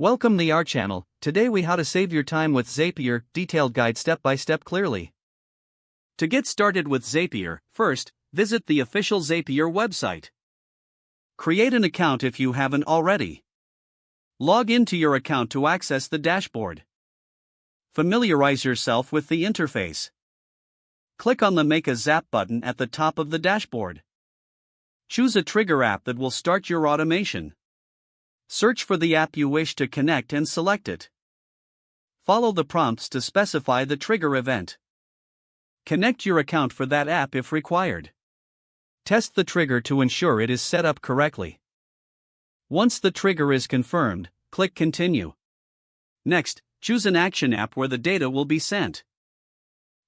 Welcome to our channel. Today we how to save your time with Zapier, detailed guide step by step clearly. To get started with Zapier, first, visit the official Zapier website. Create an account if you haven't already. Log into your account to access the dashboard. Familiarize yourself with the interface. Click on the Make a Zap button at the top of the dashboard. Choose a trigger app that will start your automation. Search for the app you wish to connect and select it. Follow the prompts to specify the trigger event. Connect your account for that app if required. Test the trigger to ensure it is set up correctly. Once the trigger is confirmed, click Continue. Next, choose an action app where the data will be sent.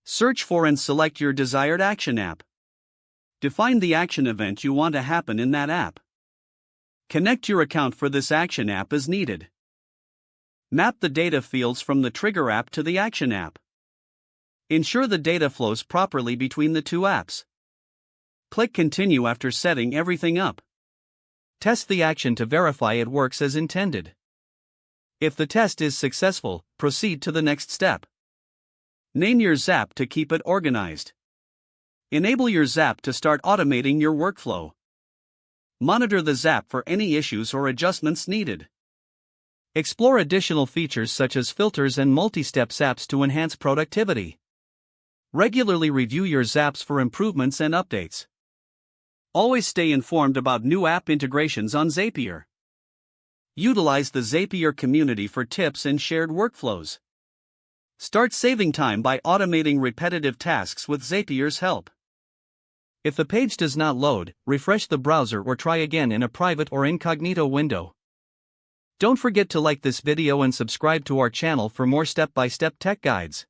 Search for and select your desired action app. Define the action event you want to happen in that app. Connect your account for this action app as needed. Map the data fields from the trigger app to the action app. Ensure the data flows properly between the two apps. Click Continue after setting everything up. Test the action to verify it works as intended. If the test is successful, proceed to the next step. Name your Zap to keep it organized. Enable your Zap to start automating your workflow. Monitor the Zap for any issues or adjustments needed. Explore additional features such as filters and multi-step Zaps to enhance productivity. Regularly review your Zaps for improvements and updates. Always stay informed about new app integrations on Zapier. Utilize the Zapier community for tips and shared workflows. Start saving time by automating repetitive tasks with Zapier's help. If the page does not load, refresh the browser or try again in a private or incognito window. Don't forget to like this video and subscribe to our channel for more step-by-step tech guides.